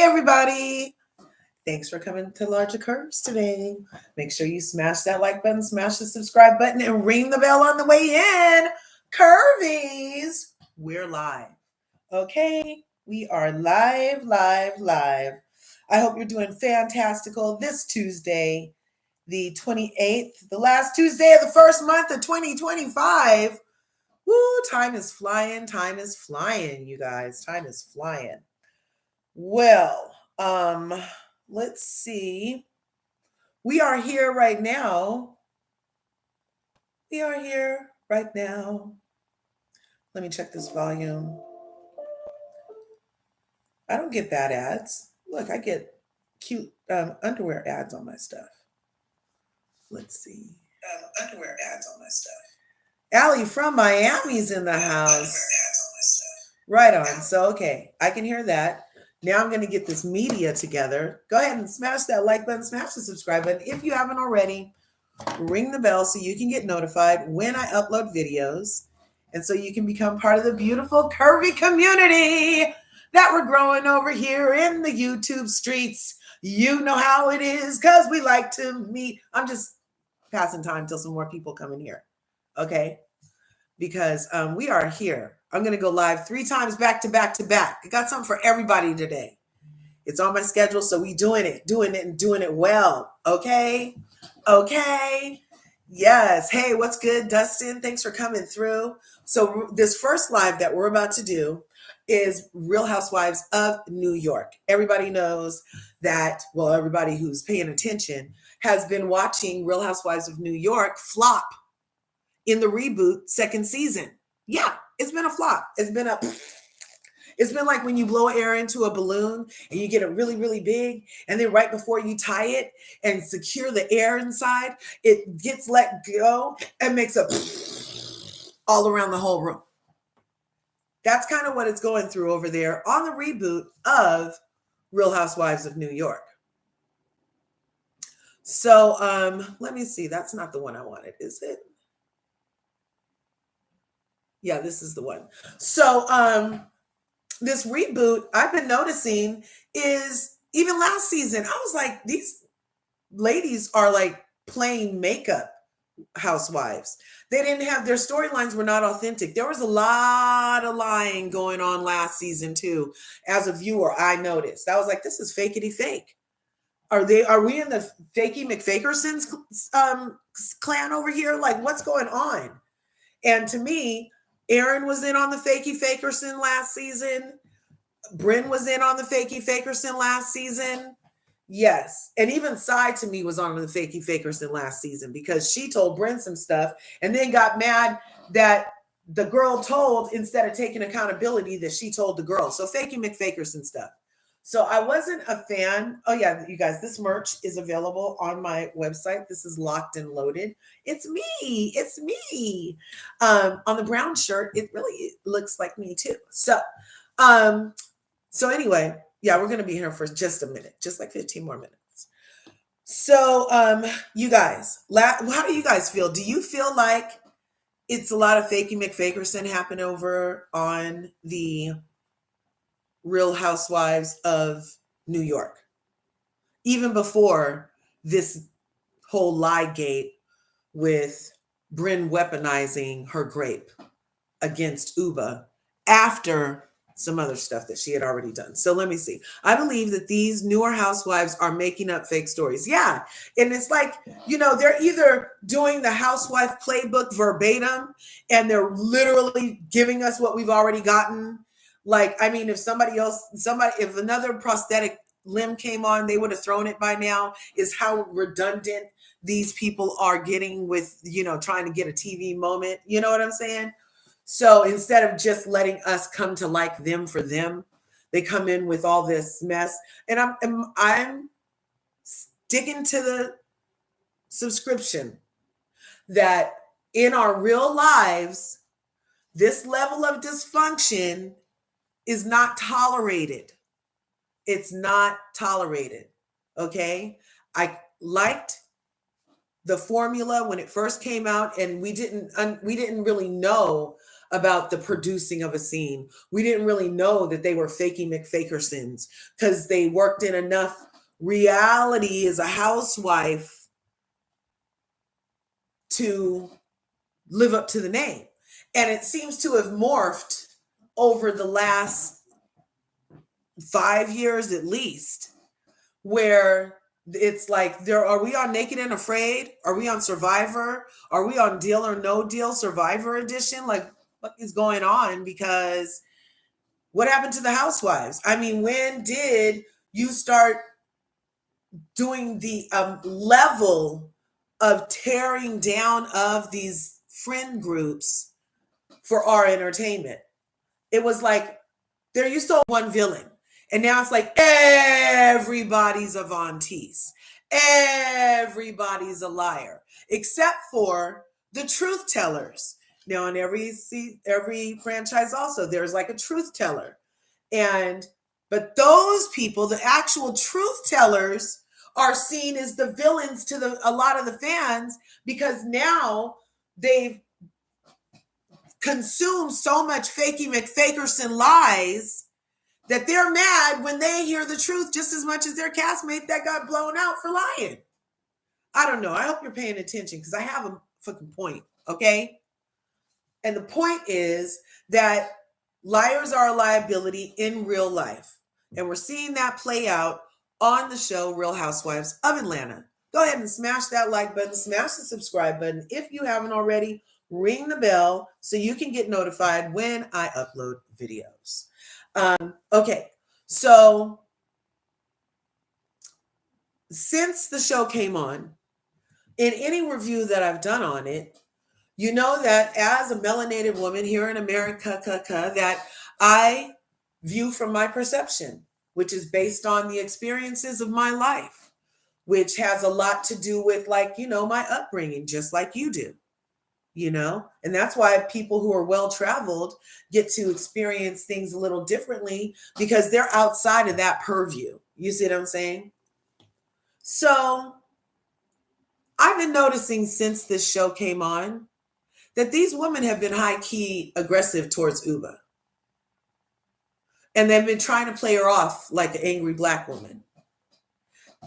Hey, everybody. Thanks for coming to LRGA Curves today. Make sure you smash that like button, smash the subscribe button, and ring the bell on the way in. Curvies, we're live. Okay, we are live. I hope you're doing fantastical this Tuesday, the 28th, the last Tuesday of the first month of 2025. Woo, time is flying, you guys. Time is flying. Well, let's see. We are here right now. Let me check this volume. I don't get bad ads. Look, I get cute underwear ads on my stuff. Let's see. Underwear ads on my stuff. Allie from Miami's in the house. Right on. So, okay, I can hear that. Now I'm going to get this media together. Go ahead and smash that like button, smash the subscribe button. If you haven't already, ring the bell so you can get notified when I upload videos. And so you can become part of the beautiful curvy community that we're growing over here in the YouTube streets. You know how it is because we like to meet. I'm just passing time till some more people come in here. Okay? Because we are here. I'm going to go live 3 times back to back to back. I got something for everybody today. It's on my schedule, so we doing it well. Okay? Yes. Hey, what's good, Dustin? Thanks for coming through. So this first live that we're about to do is Real Housewives of New York. Everybody knows that, well, everybody who's paying attention has been watching Real Housewives of New York flop in the reboot second season. Yeah, it's been a flop. It's been like when you blow air into a balloon and you get it really, really big, and then right before you tie it and secure the air inside, it gets let go and makes a all around the whole room. That's kind of what it's going through over there on the reboot of Real Housewives of New York. So let me see. That's not the one I wanted, is it? Yeah, this is the one. So this reboot I've been noticing is even last season, I was like, these ladies are like playing makeup housewives. They didn't have, their storylines were not authentic. There was a lot of lying going on last season too. As a viewer, I noticed. I was like, this is fakety fake. Are we in the fakey McFakerson's clan over here? Like, what's going on? And to me, Aaron was in on the fakey Fakerson last season. Brynn was in on the fakey Fakerson last season. Yes. And even Sai to me was on the fakey Fakerson last season because she told Brynn some stuff and then got mad that the girl told instead of taking accountability that she told the girl. So fakey McFakerson stuff. So I wasn't a fan. Oh yeah, you guys, this merch is available on my website. This is Locked and Loaded. It's me. On the brown shirt, it really looks like me too. So anyway, yeah, we're gonna be here for just a minute, just like 15 more minutes. So you guys, how do you guys feel? Do you feel like it's a lot of fakey McFakerson happen over on the Real Housewives of New York? Even before this whole lie gate with Brynn weaponizing her grape against Ubah after some other stuff that she had already done. So let me see. I believe that these newer housewives are making up fake stories. Yeah. And it's like, they're either doing the housewife playbook verbatim and they're literally giving us what we've already gotten. Like, I mean, if another prosthetic limb came on, they would have thrown it by now, is how redundant these people are getting with, trying to get a TV moment. You know what I'm saying? So instead of just letting us come to like them for them, they come in with all this mess. And I'm sticking to the subscription that in our real lives, this level of dysfunction is not tolerated. It's not tolerated. Okay. I liked the formula when it first came out, and we didn't really know about the producing of a scene. We didn't really know that they were fakey McFakersons because they worked in enough reality as a housewife to live up to the name. And it seems to have morphed over the last 5 years at least, where it's like, are we on Naked and Afraid? Are we on Survivor? Are we on Deal or No Deal Survivor edition? Like, what is going on? Because what happened to the housewives? I mean, when did you start doing the level of tearing down of these friend groups for our entertainment? It was like there used to be one villain, and now it's like everybody's a Von Teese. Everybody's a liar, except for the truth tellers. Now, in every franchise, also there's like a truth teller, but those people, the actual truth tellers, are seen as the villains to a lot of the fans, because now they've consumed so much fakey McFakerson lies that they're mad when they hear the truth just as much as their castmate that got blown out for lying. I don't know. I hope you're paying attention, because I have a fucking point, okay? And the point is that liars are a liability in real life. And we're seeing that play out on the show Real Housewives of Atlanta. Go ahead and smash that like button, smash the subscribe button. If you haven't already, ring the bell so you can get notified when I upload videos. Okay, so since the show came on, in any review that I've done on it, you know that as a melanated woman here in America, that I view from my perception, which is based on the experiences of my life, which has a lot to do with, like, my upbringing, just like you do. And that's why people who are well-traveled get to experience things a little differently, because they're outside of that purview. You see what I'm saying? So I've been noticing since this show came on that these women have been high-key aggressive towards Ubah. And they've been trying to play her off like an angry Black woman.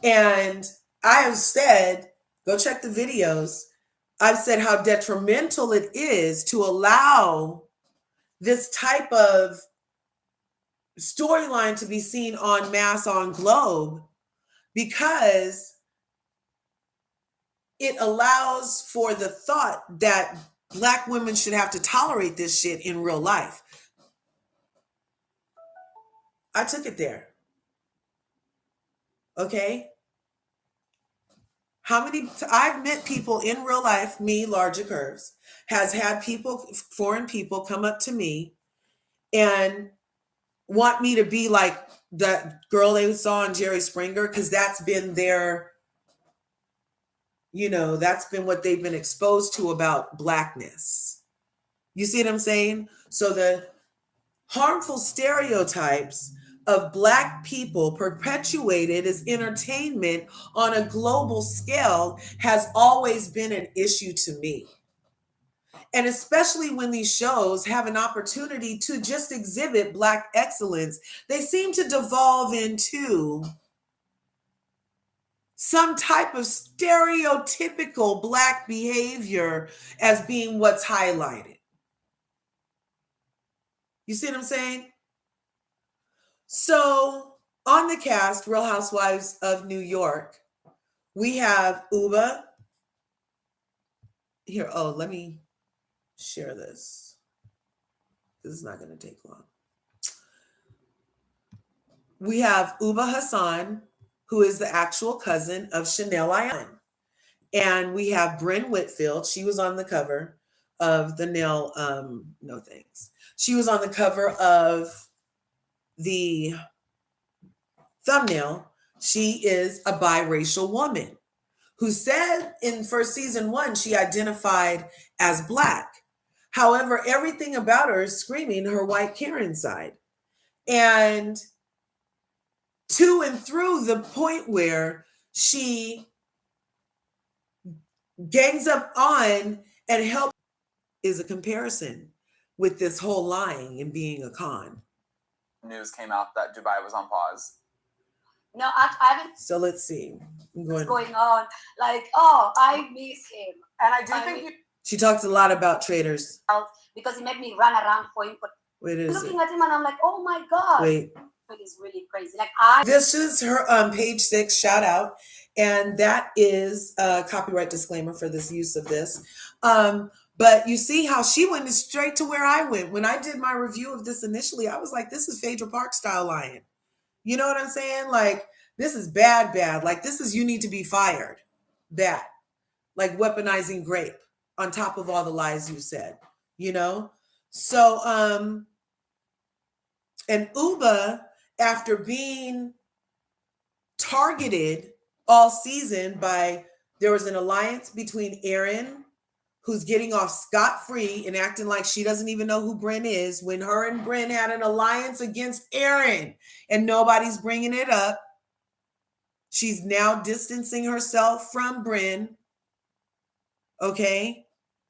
And I have said, go check the videos, I've said how detrimental it is to allow this type of storyline to be seen en masse on Globe, because it allows for the thought that Black women should have to tolerate this shit in real life. I took it there. Okay? I've met people in real life, me, LRGA Curves, has had foreign people come up to me and want me to be like that girl they saw on Jerry Springer, because that's been that's been what they've been exposed to about Blackness. You see what I'm saying? So the harmful stereotypes of Black people perpetuated as entertainment on a global scale has always been an issue to me. And especially when these shows have an opportunity to just exhibit Black excellence, they seem to devolve into some type of stereotypical Black behavior as being what's highlighted. You see what I'm saying? So on the cast, Real Housewives of New York, we have Ubah. Here, let me share this. This is not going to take long. We have Ubah Hassan, who is the actual cousin of Chanel Ayan. And we have Brynn Whitfield. She was on the cover of the no thanks. She was on the cover of the thumbnail. She is a biracial woman who said in first season 1 she identified as Black. However, everything about her is screaming her white Karen side. And to and through the point where she gangs up on and helps is a comparison with this whole lying and being a con? News came out that Dubai was on pause. No, I haven't. So let's see. What's going on? Like, oh, I miss him. And I do think she talks a lot about traders. Because he made me run around for him. Wait, is looking at him and I'm like, oh my God. Wait. It is really crazy. Like This is her page 6 shout out. And that is a copyright disclaimer for this use of this. But you see how she went straight to where I went. When I did my review of this initially, I was like, this is Phaedra Parks style lying. You know what I'm saying? Like, this is bad. Like, this is you need to be fired. Bad. Like weaponizing grape on top of all the lies you said, you know? So, and Ubah, after being targeted all season by, there was an alliance between Aaron, who's getting off scot-free and acting like she doesn't even know who Brynn is, when her and Brynn had an alliance against Aaron and nobody's bringing it up. She's now distancing herself from Brynn, okay?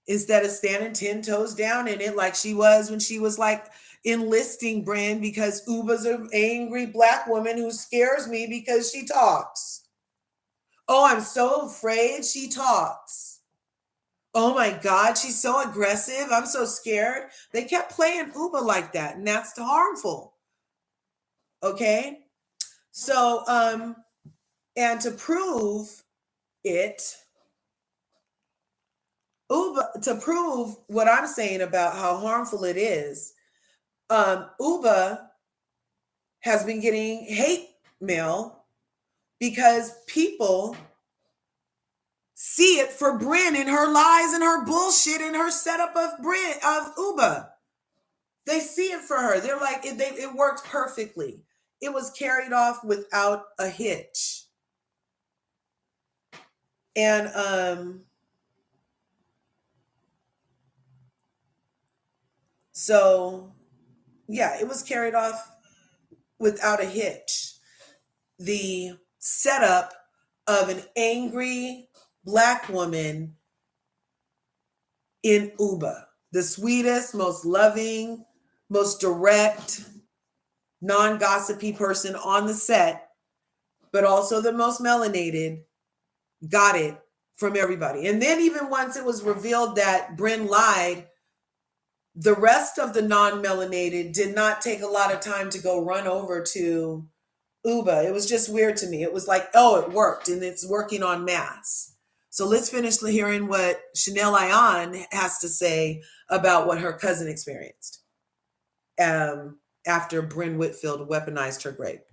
Instead of standing 10 toes down in it like she was when she was like enlisting Brynn, because Ubah's an angry Black woman who scares me because she talks. Oh, I'm so afraid she talks. Oh my God, she's so aggressive. I'm so scared. They kept playing Ubah like that, and that's harmful. Okay? So, and to prove it, Ubah, to prove what I'm saying about how harmful it is, Ubah has been getting hate mail because people see it for Brynn and her lies and her bullshit and her setup of Ubah. They see it for her. They're like, it worked perfectly. It was carried off without a hitch. And so yeah, it was carried off without a hitch. The setup of an angry Black woman in Ubah, the sweetest, most loving, most direct, non-gossipy person on the set, but also the most melanated, got it from everybody. And then even once it was revealed that Brynn lied, the rest of the non-melanated did not take a lot of time to go run over to Ubah. It was just weird to me. It was like, oh, it worked, and it's working en masse. So let's finish hearing what Chanel Ayan has to say about what her cousin experienced after Brynn Whitfield weaponized her grape.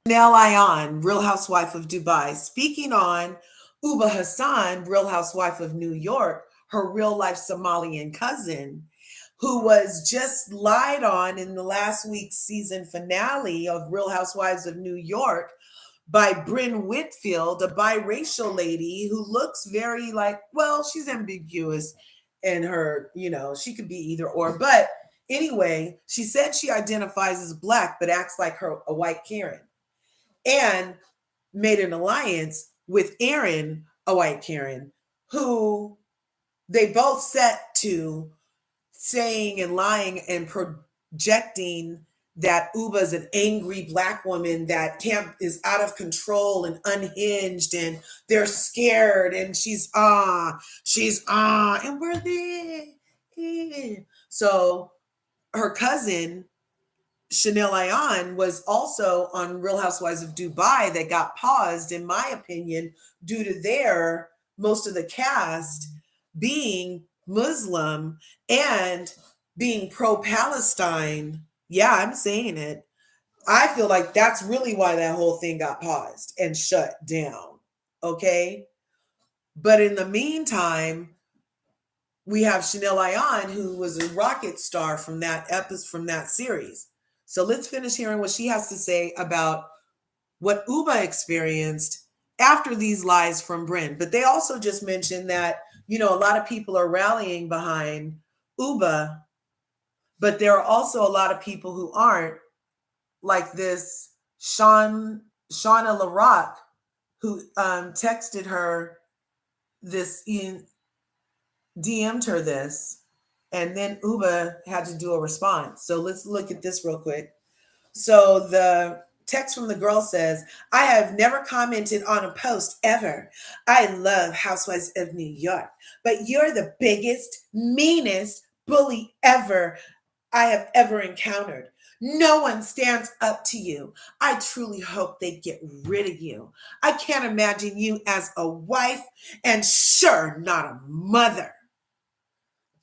Chanel Ayan, Real Housewife of Dubai, speaking on Ubah Hassan, Real Housewife of New York, her real-life Somalian cousin, who was just lied on in the last week's season finale of Real Housewives of New York by Brynn Whitfield, a biracial lady who looks very like, well, she's ambiguous in her, you know, she could be either or. But anyway, she said she identifies as Black, but acts like a white Karen, and made an alliance with Aaron, a white Karen, who they both set to saying and lying and projecting that Ubah's an angry Black woman that is out of control and unhinged, and they're scared, and she's and we're there. So her cousin Chanel Ayan was also on Real Housewives of Dubai that got paused, in my opinion, due to most of the cast being Muslim and being pro-Palestine. Yeah, I'm saying it. I feel like that's really why that whole thing got paused and shut down. Okay. But in the meantime, we have Chanel Ayan, who was a rocket star from that series. So let's finish hearing what she has to say about what Ubah experienced after these lies from Brynn. But they also just mentioned that, you know, a lot of people are rallying behind Ubah, but there are also a lot of people who aren't, like this Shauna LaRock, who texted her this, DM'd her this. and then Ubah had to do a response. So let's look at this real quick. So the text from the girl says, I have never commented on a post ever. I love Housewives of New York, but you're the biggest, meanest bully ever I have ever encountered. No one stands up to you. I truly hope they get rid of you. I can't imagine you as a wife and sure not a mother.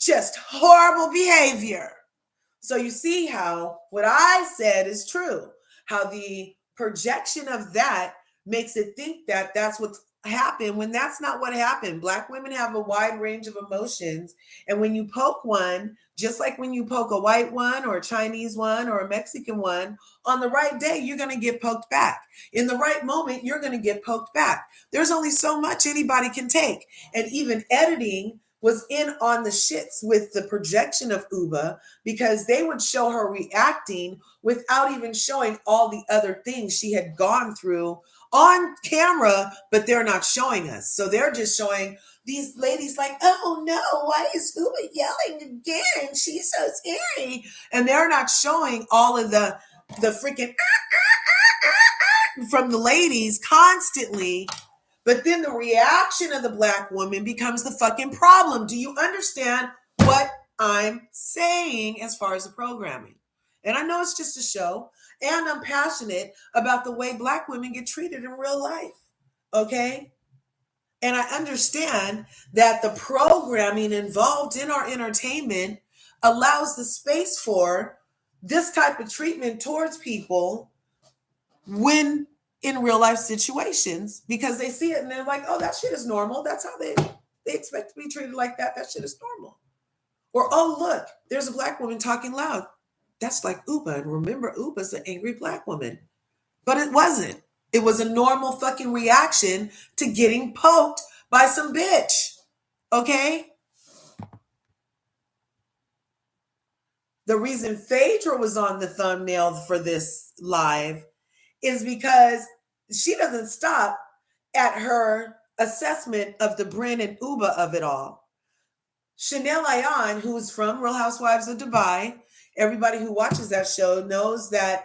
Just horrible behavior. So you see how what I said is true, how the projection of that makes it think that that's what happened when that's not what happened. Black women have a wide range of emotions. And when you poke one, just like when you poke a white one or a Chinese one or a Mexican one, on the right day, you're going to get poked back. In the right moment, you're going to get poked back. There's only so much anybody can take. And even editing was in on the shits with the projection of Ubah, because they would show her reacting without even showing all the other things she had gone through on camera, but they're not showing us. So they're just showing these ladies like, oh no, why is Ubah yelling again? She's so scary. And they're not showing all of the freaking from the ladies constantly. But then the reaction of the Black woman becomes the fucking problem. Do you understand what I'm saying as far as the programming? And I know it's just a show, and I'm passionate about the way Black women get treated in real life. Okay? And I understand that the programming involved in our entertainment allows the space for this type of treatment towards people when in real life situations, because they see it and they're like, oh, that shit is normal. That's how they expect to be treated like that. That shit is normal. Or, oh, look, there's a Black woman talking loud. That's like Ubah. And remember, Ubah's an angry Black woman. But it wasn't. It was a normal fucking reaction to getting poked by some bitch. Okay? The reason Phaedra was on the thumbnail for this live is because she doesn't stop at her assessment of the Brynn and Ubah of it all. Chanel Ayan, who's from Real Housewives of Dubai, everybody who watches that show knows that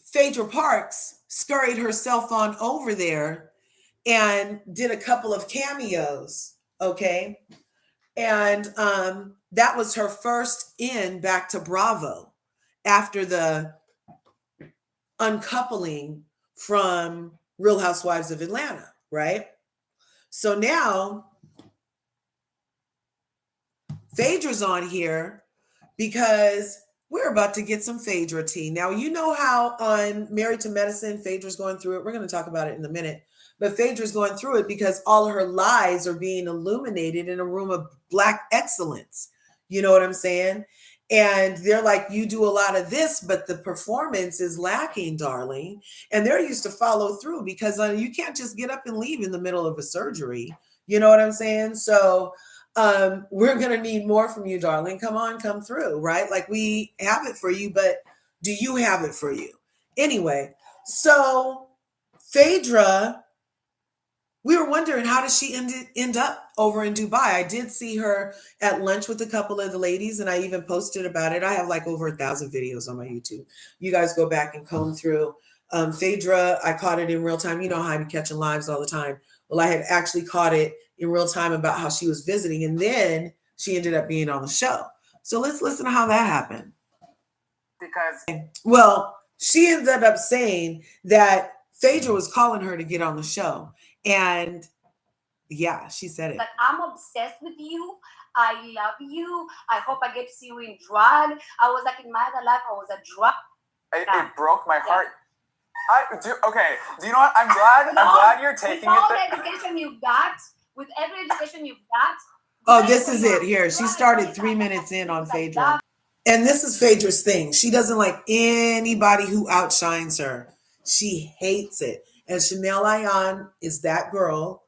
Phaedra Parks scurried herself on over there and did a couple of cameos, okay? And that was her first in back to Bravo after the uncoupling from Real Housewives of Atlanta, right? So now Phaedra's on here because we're about to get some Phaedra tea. Now, you know how on Married to Medicine, Phaedra's going through it. We're going to talk about it in a minute. But Phaedra's going through it because all of her lies are being illuminated in a room of Black excellence. You know what I'm saying? And they're like, you do a lot of this, but the performance is lacking, darling. And they're used to follow through because you can't just get up and leave in the middle of a surgery. You know what I'm saying? So we're going to need more from you, darling. Come on, come through, right? Like, we have it for you, but do you have it for you? Anyway, so Phaedra, we were wondering, how does she end up over in Dubai? I did see her at lunch with a couple of the ladies, and I even posted about it. I have like over 1,000 videos on my YouTube. You guys go back and comb through. Phaedra, I caught it in real time. You know how I'm catching lives all the time. Well, I had actually caught it in real time about how she was visiting, and then she ended up being on the show. So let's listen to how that happened. Well, she ended up saying that Phaedra was calling her to get on the show. And yeah, she said it. Like, I'm obsessed with you. I love you. I hope I get to see you in drag. I was like, in my other life, I was a drag. It broke my heart. Okay, do you know what? I'm glad you're taking with all it. the education you've got, with every education you've got. Oh, this is it here. She started 3 minutes in on Phaedra. And this is Phaedra's thing. She doesn't like anybody who outshines her. She hates it. And Chanel Ayan is that girl.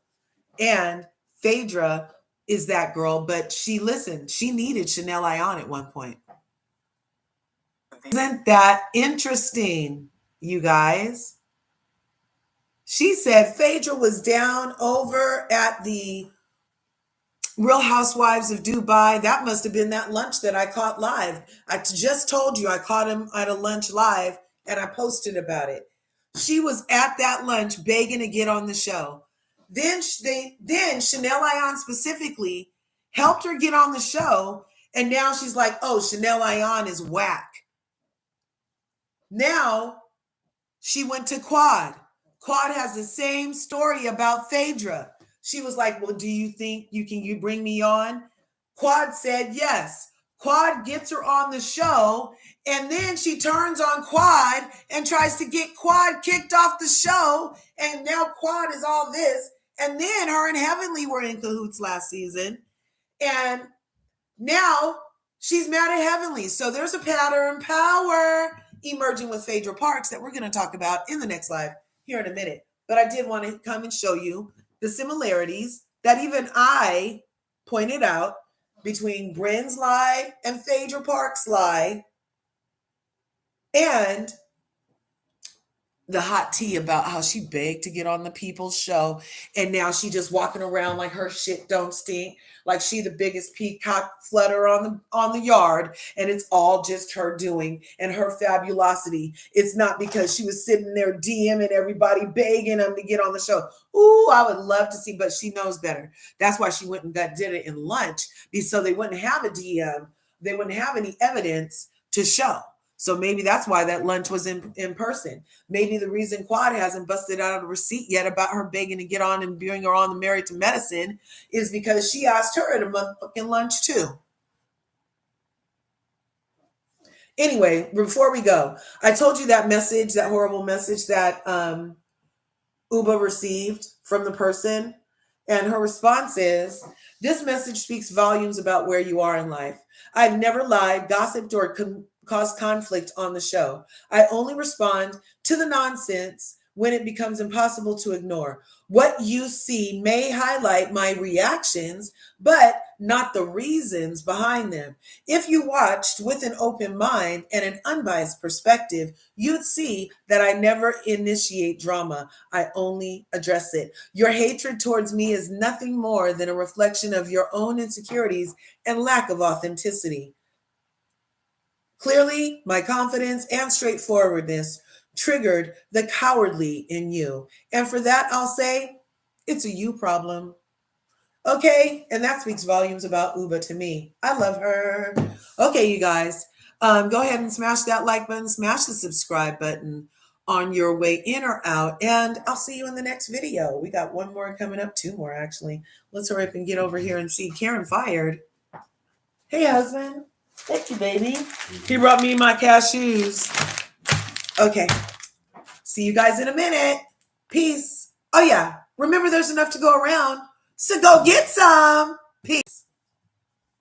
And Phaedra is that girl. But she needed Chanel Ayan at one point. Isn't that interesting, you guys? She said Phaedra was down over at the Real Housewives of Dubai. That must have been that lunch that I caught live. I just told you I caught him at a lunch live and I posted about it. She was at that lunch begging to get on the show. Then Chanel Ayan specifically helped her get on the show. And now she's like, oh, Chanel Ayan is whack. Now she went to Quad. Quad has the same story about Phaedra. She was like, well, do you think you bring me on? Quad said yes. Quad gets her on the show, and then she turns on Quad and tries to get Quad kicked off the show, and now Quad is all this. And then her and Heavenly were in cahoots last season, and now she's mad at Heavenly. So there's a pattern power emerging with Phaedra Parks that we're going to talk about in the next live here in a minute. But I did want to come and show you the similarities that even I pointed out between Brynn's lie and Phaedra Parks' lie, and the hot tea about how she begged to get on the People's Show, and now she just walking around like her shit don't stink, like she the biggest peacock flutter on the yard, and it's all just her doing and her fabulosity. It's not because she was sitting there DMing everybody, begging them to get on the show. Ooh, I would love to see, but she knows better. That's why she went and did it in lunch, so they wouldn't have a DM, they wouldn't have any evidence to show. So maybe that's why that lunch was in person. Maybe the reason Quad hasn't busted out a receipt yet about her begging to get on and bring her on the Married to Medicine is because she asked her at a motherfucking lunch too. Anyway, before we go, I told you that message, that horrible message that Ubah received from the person. And her response is, this message speaks volumes about where you are in life. I've never lied, gossiped, or caused conflict on the show. I only respond to the nonsense when it becomes impossible to ignore. What you see may highlight my reactions, but not the reasons behind them. If you watched with an open mind and an unbiased perspective, you'd see that I never initiate drama. I only address it. Your hatred towards me is nothing more than a reflection of your own insecurities and lack of authenticity. Clearly, my confidence and straightforwardness triggered the cowardly in you. And for that, I'll say, it's a you problem. Okay, and that speaks volumes about Ubah to me. I love her. Okay, you guys, go ahead and smash that like button, smash the subscribe button on your way in or out, and I'll see you in the next video. We got one more coming up, two more actually. Let's hurry up and get over here and see Karen fired. Hey, husband. Thank you, baby. He brought me my cashews. Okay. See you guys in a minute. Peace. Oh, yeah. Remember, there's enough to go around, so go get some. Peace.